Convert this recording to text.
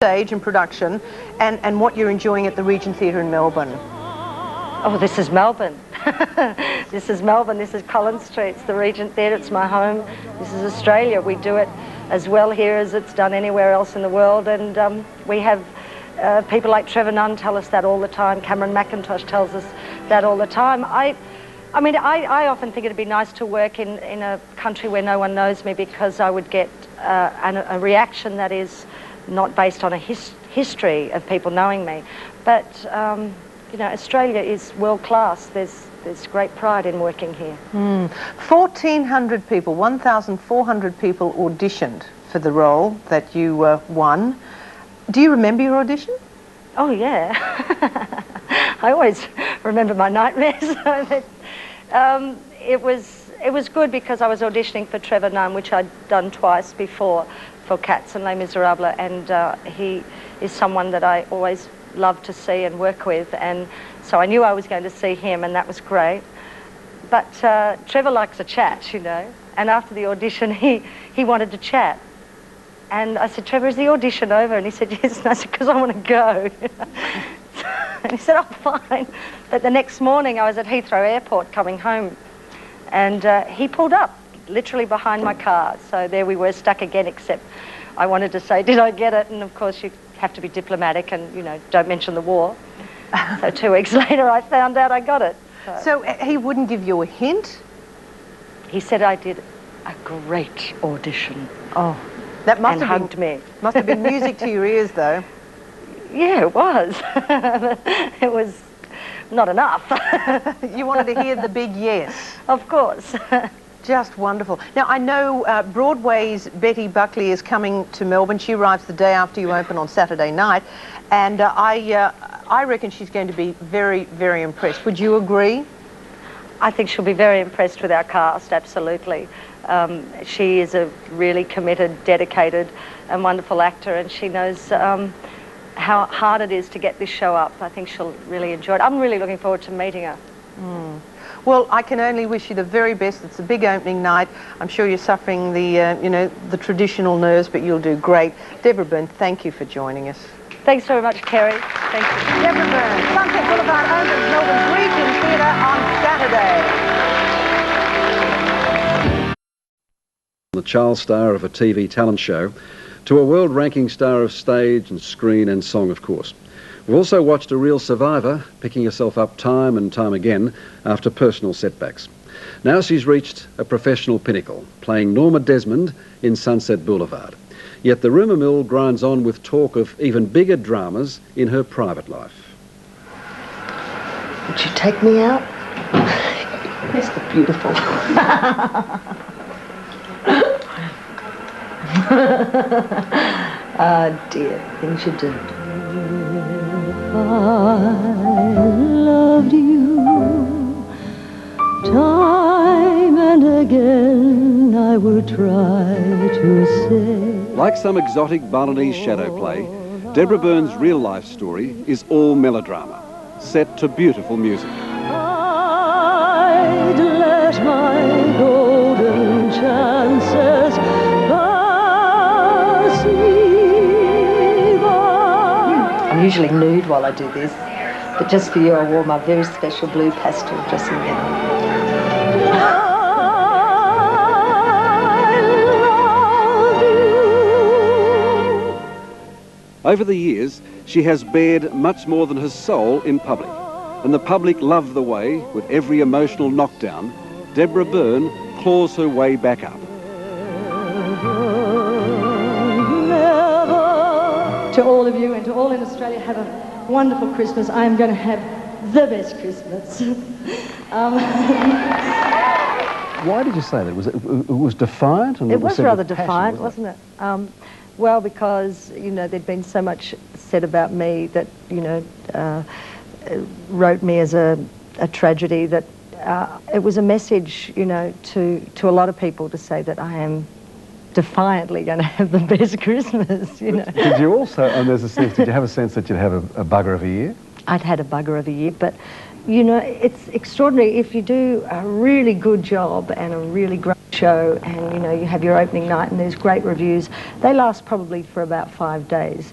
stage and production and what you're enjoying at the Regent Theatre in Melbourne. Oh, this is Melbourne. This is Melbourne. This is Collins Street. It's the Regent Theatre. It's my home. This is Australia. We do it as well here as it's done anywhere else in the world. And we have people like Trevor Nunn tell us that all the time. Cameron McIntosh tells us that all the time. I mean, I often think it'd be nice to work in a country where no one knows me, because I would get a reaction that is not based on a history of people knowing me. But, you know, Australia is world class. There's great pride in working here. 1,400 people, 1,400 people auditioned for the role that you won. Do you remember your audition? Oh, yeah. I always remember my nightmares. It was good because I was auditioning for Trevor Nunn, which I'd done twice before for Cats and Les Miserables, and he is someone that I always love to see and work with, and so I knew I was going to see him, and that was great. But Trevor likes a chat, you know, and after the audition he wanted to chat. And I said, Trevor, is the audition over? And he said, yes. And I said, because I want to go. And he said, oh, fine. But the next morning I was at Heathrow Airport coming home, and he pulled up literally behind my car. So there we were, stuck again, except I wanted to say, did I get it? And of course you have to be diplomatic and, you know, don't mention the war. So 2 weeks later I found out I got it. So he wouldn't give you a hint? He said I did a great audition. Oh, that must have hugged me. Must have been music to your ears, though. Yeah, it was. It was not enough. You wanted to hear the big yes. Of course. Just wonderful. Now, I know Broadway's Betty Buckley is coming to Melbourne. She arrives the day after you open on Saturday night, and I reckon she's going to be very, very impressed. Would you agree? I think she'll be very impressed with our cast, absolutely. She is a really committed, dedicated and wonderful actor, and she knows how hard it is to get this show up. I think she'll really enjoy it. I'm really looking forward to meeting her. Well, I can only wish you the very best. It's a big opening night. I'm sure you're suffering the, you know, the traditional nerves, but you'll do great. Deborah Byrne, thank you for joining us. Thanks very much, Kerry. Thank you. Deborah Byrne, Sunset Boulevard opens Melbourne's Regent Theatre on Saturday. The child star of a TV talent show to a world-ranking star of stage and screen and song, of course. We've also watched a real survivor picking herself up time and time again after personal setbacks. Now she's reached a professional pinnacle, playing Norma Desmond in Sunset Boulevard. Yet the rumour mill grinds on with talk of even bigger dramas in her private life. Would you take me out? Mr. Beautiful. Ah, dear, things you do. I loved you time and again, I would try to say. Like some exotic Balinese shadow play, Deborah Byrne's real-life story is all melodrama, set to beautiful music. I'd let my golden chances pass me by. I'm usually nude while I do this, but just for you I wore my very special blue pastel dressing gown. Over the years, she has bared much more than her soul in public, and the public love the way, with every emotional knockdown, Deborah Byrne claws her way back up. To all of you and to all in Australia, have a wonderful Christmas. I am going to have the best Christmas. Why did you say that? It was defiant? And it was rather defiant, wasn't it? wasn't it? Well, because, you know, there'd been so much said about me that, you know, wrote me as a tragedy, that it was a message, you know, to a lot of people to say that I am defiantly going to have the best Christmas, you know. Did you also, and there's a sense, did you have a sense that you'd have a bugger of a year? I'd had a bugger of a year, but, you know, it's extraordinary. If you do a really good job and a really great show, and you know, you have your opening night and there's great reviews. They last probably for about 5 days.